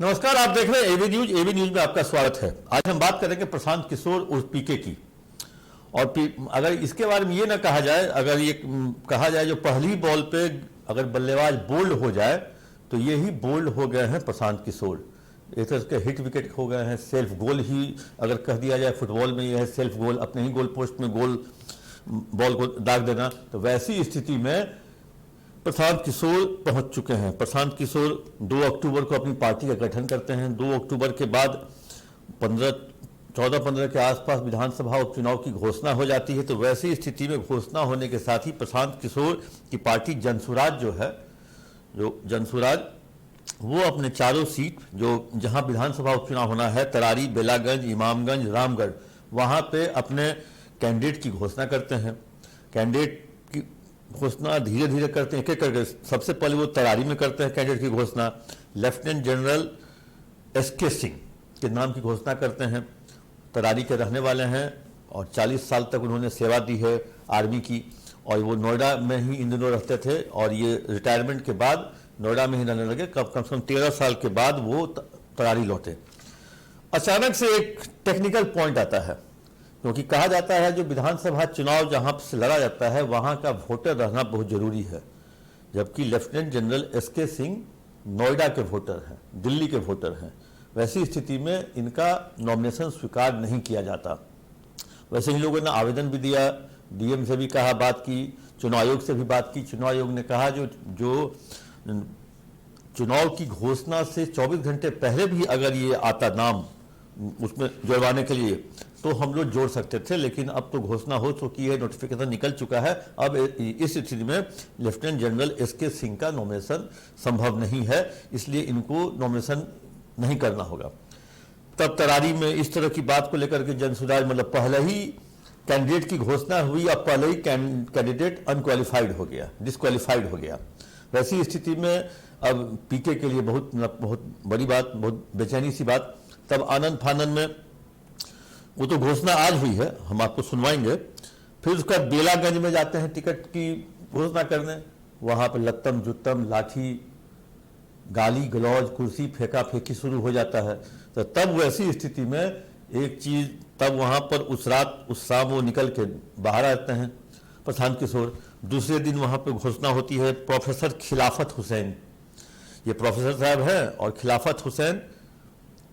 नमस्कार, आप देख रहे हैं एबी न्यूज। एबी न्यूज में आपका स्वागत है। आज हम बात करेंगे प्रशांत किशोर उर्फ पीके की। और अगर इसके बारे में ये ना कहा जाए, अगर ये कहा जाए जो पहली बॉल पे अगर बल्लेबाज बोल्ड हो जाए तो ये ही बोल्ड हो गए हैं प्रशांत किशोर। एक तरह के हिट विकेट हो गए हैं, सेल्फ गोल ही अगर कह दिया जाए फुटबॉल में, ये है सेल्फ गोल, अपने ही गोल पोस्ट में गोल बॉल को दाग देना। तो वैसी स्थिति में प्रशांत किशोर पहुंच चुके हैं। प्रशांत किशोर 2 अक्टूबर को अपनी पार्टी का गठन करते हैं। 2 अक्टूबर के बाद 14-15 के आसपास विधानसभा उपचुनाव की घोषणा हो जाती है। तो वैसी स्थिति में घोषणा होने के साथ ही प्रशांत किशोर की पार्टी जनसुराज जो है, जो जनसुराज, वो अपने चारों सीट जो जहां विधानसभा उपचुनाव होना है, तरारी, बेलागंज, इमामगंज, रामगढ़, वहां पे अपने कैंडिडेट की घोषणा करते हैं। कैंडिडेट की घोषणा धीरे धीरे करते हैं, एक एक करके। सबसे पहले वो तरारी में करते हैं कैंडिडेट की घोषणा। लेफ्टिनेंट जनरल एसके सिंह के नाम की घोषणा करते हैं। तरारी के रहने वाले हैं और 40 साल तक उन्होंने सेवा दी है आर्मी की, और वो नोएडा में ही इन दिनों रहते थे और ये रिटायरमेंट के बाद नोएडा में ही रहने लगे। कम से कम 13 साल के बाद वो तरारी लौटे। अचानक से एक टेक्निकल पॉइंट आता है, क्योंकि कहा जाता है जो विधानसभा चुनाव जहां से लड़ा जाता है वहां का वोटर रहना बहुत जरूरी है, जबकि lieutenant general SK Singh Noida के वोटर हैं, दिल्ली के वोटर हैं। वैसी स्थिति में इनका नॉमिनेशन स्वीकार नहीं किया जाता। वैसे इन लोगों ने आवेदन भी दिया, डीएम से भी कहा, बात की, चुनाव आयोग से भी बात की। चुनाव आयोग ने कहा जो चुनाव की घोषणा से 24 घंटे पहले भी अगर ये आता नाम उसमें जोड़वाने के लिए तो हम लोग जोड़ सकते थे, लेकिन अब तो घोषणा हो चुकी है, नोटिफिकेशन निकल चुका है। अब इस स्थिति में लेफ्टिनेंट जनरल एसके सिंह का नॉमिनेशन संभव नहीं है, इसलिए इनको नॉमिनेशन नहीं करना होगा। तब तरारी में इस तरह की बात को लेकर के जनसुराज, मतलब पहले ही कैंडिडेट की घोषणा हुई, अब पहले ही कैंडिडेट अनक्वालिफाइड हो गया, डिस्क्वालिफाइड हो गया। वैसी स्थिति में अब पीके के लिए बहुत बड़ी बात, बहुत बेचैनी सी बात। तब आनंद फानंद में वो तो घोषणा आज हुई है, हम आपको सुनवाएंगे। फिर उसका बेलागंज में जाते हैं टिकट की घोषणा करने। वहां पर लत्तम जुत्तम, लाठी, गाली गलौज, कुर्सी फेंका फेंकी शुरू हो जाता है। तो तब वैसी स्थिति में एक चीज, तब वहां पर उस रात उस शाम वो निकल के बाहर आते हैं प्रशांत किशोर। दूसरे दिन वहां पर घोषणा होती है प्रोफेसर खिलाफत हुसैन, ये प्रोफेसर साहब हैं, और खिलाफत हुसैन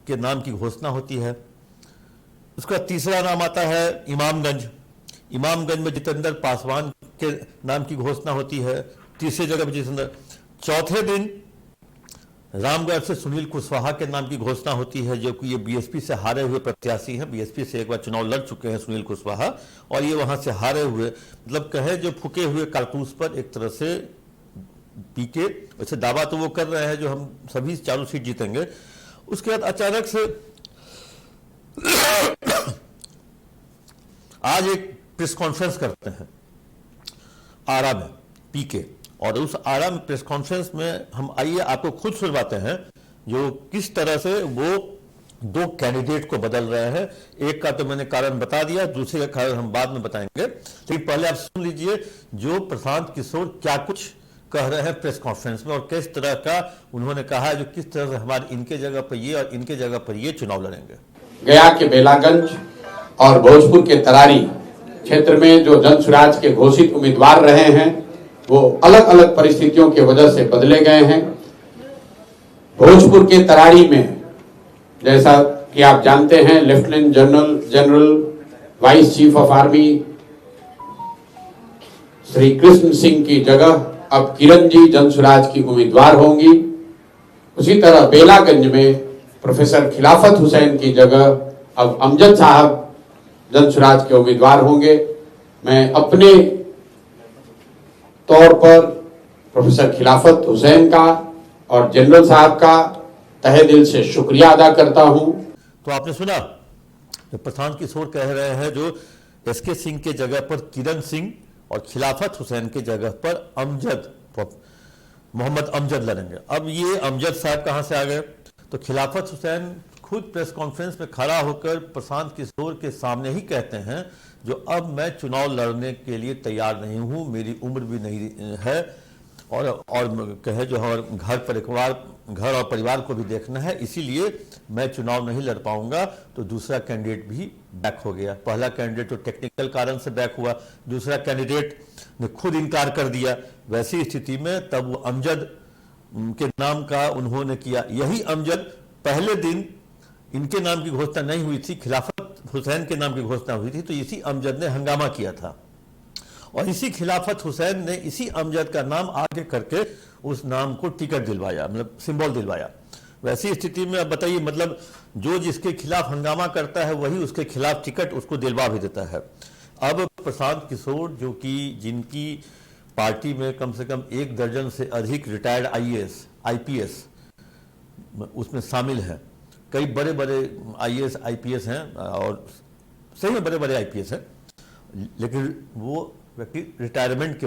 के नाम की घोषणा होती है। उसका तीसरा नाम आता है इमामगंज। इमामगंज में जितेंद्र पासवान के नाम की घोषणा होती है, तीसरे जगह पर जितेंद्र। चौथे दिन रामगढ़ से सुनील कुशवाहा के नाम की घोषणा होती है, जो कि ये बीएसपी से हारे हुए प्रत्याशी हैं। बीएसपी से एक बार चुनाव लड़ चुके हैं सुनील कुशवाहा, और ये वहां से हारे हुए, मतलब कहे जो फूके हुए कारतूस पर एक तरह से पीके। वैसे दावा तो वो कर रहे हैं जो हम सभी चारों सीट जीतेंगे। उसके बाद अचानक से आज एक प्रेस कॉन्फ्रेंस करते हैं आरा में पीके, और उस आरा में प्रेस कॉन्फ्रेंस में हम आइए आपको खुद सुनवाते हैं जो किस तरह से वो 2 कैंडिडेट को बदल रहे हैं। एक का तो मैंने कारण बता दिया, दूसरे का कारण हम बाद में बताएंगे, लेकिन पहले आप सुन लीजिए जो प्रशांत किशोर क्या कुछ कह रहे हैं प्रेस कॉन्फ्रेंस में, और किस तरह का उन्होंने कहा है जो किस तरह से हमारे इनके जगह पर ये और इनके जगह पर ये चुनाव लड़ेंगे। गया के बेलागंज और भोजपुर के तरारी क्षेत्र में जो जनसुराज के घोषित उम्मीदवार रहे हैं वो अलग अलग परिस्थितियों की वजह से बदले गए हैं। भोजपुर के तरारी में जैसा कि आप जानते हैं, lieutenant general vice chief of army Shri Krishna Singh की जगह अब किरण जी जनसुराज की उम्मीदवार होंगी। उसी तरह बेलागंज में प्रोफेसर खिलाफत हुसैन की जगह अब अमजद साहब जनसुराज के उम्मीदवार होंगे। मैं अपने तौर पर प्रोफेसर खिलाफत हुसैन का और जनरल साहब का तहे दिल से शुक्रिया अदा करता हूं। तो आपने सुना जो प्रशांत किशोर कह रहे हैं, जो एसके सिंह के जगह पर किरण सिंह और खिलाफत हुसैन के जगह पर मोहम्मद अमजद लड़ेंगे। अब ये अमजद साहब कहां से आ गए? तो खिलाफत हुसैन खुद प्रेस कॉन्फ्रेंस में खड़ा होकर प्रशांत किशोर के सामने ही कहते हैं जो अब मैं चुनाव लड़ने के लिए तैयार नहीं हूं, मेरी उम्र भी नहीं है, और कहे जो हमारे घर परिवार घर और परिवार को भी देखना है, इसीलिए मैं चुनाव नहीं लड़ पाऊंगा। तो दूसरा कैंडिडेट भी बैक हो गया। पहला कैंडिडेट तो टेक्निकल कारण से बैक हुआ, दूसरा कैंडिडेट ने खुद इनकार कर दिया। वैसी स्थिति में तब वो अमजद के नाम का उन्होंने किया। यही अमजद पहले दिन इनके नाम की घोषणा नहीं हुई थी, खिलाफत हुसैन के नाम की घोषणा हुई थी, तो इसी अमजद ने हंगामा किया था और इसी खिलाफत हुसैन ने इसी अमजद का नाम आगे करके उस नाम को टिकट दिलवाया, मतलब सिंबल दिलवाया। वैसी स्थिति में अब बताइए, मतलब जो जिसके खिलाफ हंगामा करता है वही उसके खिलाफ टिकट उसको दिलवा भी देता है। अब प्रशांत किशोर, जो कि जिनकी पार्टी में कम से कम 1 दर्जन से अधिक रिटायर्ड आईएएस आईपीएस उसमें शामिल है, कई बड़े बड़े आईएएस आईपीएस हैं और सही में बड़े बड़े आईपीएस हैं, लेकिन वो व्यक्ति रिटायरमेंट के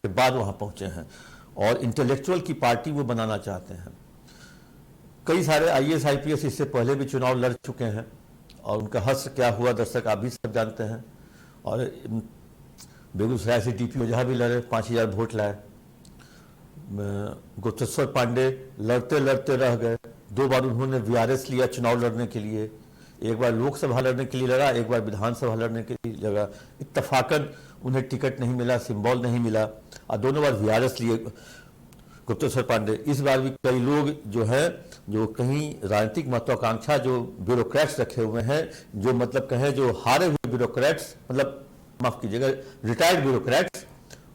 बाद वहाँ पहुँचे हैं और इंटेलेक्चुअल की पार्टी वो बनाना चाहते हैं। कई सारे आईएएस आईपीएस इससे पहले भी चुनाव लड़ चुके हैं और उनका हश्र क्या हुआ दर्शक आप भी सब जानते हैं। और बेगूसराय से डीपी जहाँ भी लड़े 5000 वोट लाए। गुप्तेश्वर पांडे लड़ते लड़ते रह गए, 2 बार उन्होंने वीआरएस लिया चुनाव लड़ने के लिए, एक बार लोकसभा लड़ने के लिए लड़ा, एक बार विधानसभा लड़ने के लिए लड़ा। इत्तफाकन उन्हें टिकट नहीं मिला, सिंबल नहीं मिला और दोनों बार वीआरएस लिए गुप्तेश्वर पांडे। इस बार भी कई लोग जो है, जो कहीं राजनीतिक महत्वाकांक्षा जो ब्यूरोक्रेट्स रखे हुए हैं, जो मतलब कहें जो हारे हुए ब्यूरोक्रेट्स, मतलब माफ कीजिएगा रिटायर्ड ब्यूरोक्रेट्स,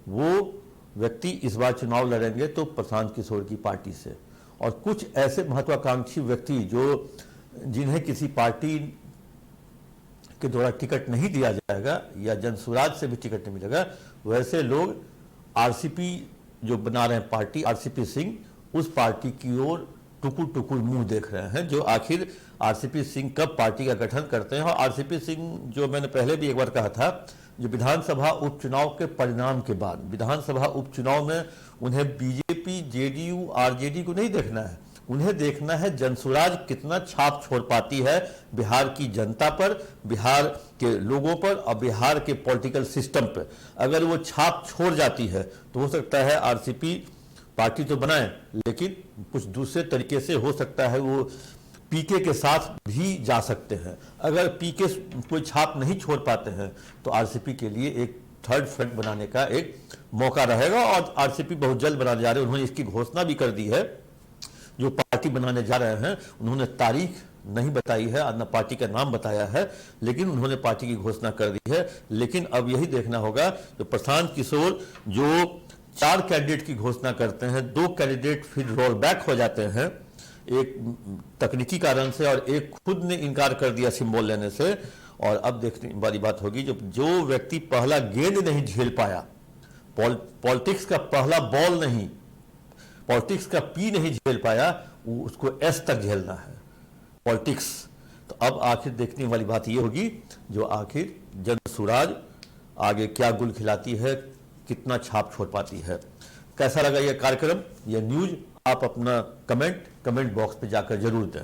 वो व्यक्ति इस बार चुनाव लड़ेंगे तो प्रशांत किशोर की पार्टी से। और कुछ ऐसे महत्वाकांक्षी व्यक्ति जो जिन्हें किसी पार्टी के द्वारा टिकट नहीं दिया जाएगा या जनसुराज से भी टिकट नहीं मिलेगा, वैसे लोग आरसीपी जो बना रहे हैं पार्टी, आरसीपी सिंह, उस पार्टी की ओर टुकुर टुकुर मुंह देख रहे हैं। जो आखिर आरसीपी सिंह कब पार्टी का गठन करते हैं। और आरसीपी सिंह, जो मैंने पहले भी एक बार कहा था, जो विधानसभा उपचुनाव के परिणाम के बाद विधानसभा उपचुनाव में उन्हें बीजेपी, जेडीयू, आरजेडी को नहीं देखना है, उन्हें देखना है जनसुराज कितना छाप छोड़ पाती है बिहार की जनता पर, बिहार के लोगों पर और बिहार के पॉलिटिकल सिस्टम पर। अगर वो छाप छोड़ जाती है तो हो सकता है आरसीपी पार्टी तो बनाए, लेकिन कुछ दूसरे तरीके से हो सकता है वो पीके के साथ भी जा सकते हैं। अगर पीके कोई छाप नहीं छोड़ पाते हैं तो आरसीपी के लिए एक थर्ड फ्रंट बनाने का एक मौका रहेगा और आरसीपी बहुत जल्द बनाने जा रहे हैं। उन्होंने इसकी घोषणा भी कर दी है। जो पार्टी बनाने जा रहे हैं उन्होंने तारीख नहीं बताई है, न पार्टी का नाम बताया है, लेकिन उन्होंने पार्टी की घोषणा कर दी है। लेकिन अब यही देखना होगा, तो प्रशांत किशोर जो 4 कैंडिडेट की घोषणा करते हैं, 2 कैंडिडेट फिर रोल बैक हो जाते हैं, एक तकनीकी कारण से और एक खुद ने इनकार कर दिया सिंबल लेने से। और अब देखने वाली बात होगी, जो व्यक्ति पहला गेंद नहीं झेल पाया, पॉलिटिक्स का पहला बॉल नहीं, पॉलिटिक्स का पी नहीं झेल पाया, उसको एस तक झेलना है पॉलिटिक्स। तो अब आखिर देखने वाली बात ये होगी, जो आखिर जनसुराज आगे क्या गुल खिलाती है, कितना छाप छोड़ पाती है। कैसा लगा यह कार्यक्रम, यह न्यूज, आप अपना कमेंट बॉक्स पे जाकर जरूर दें।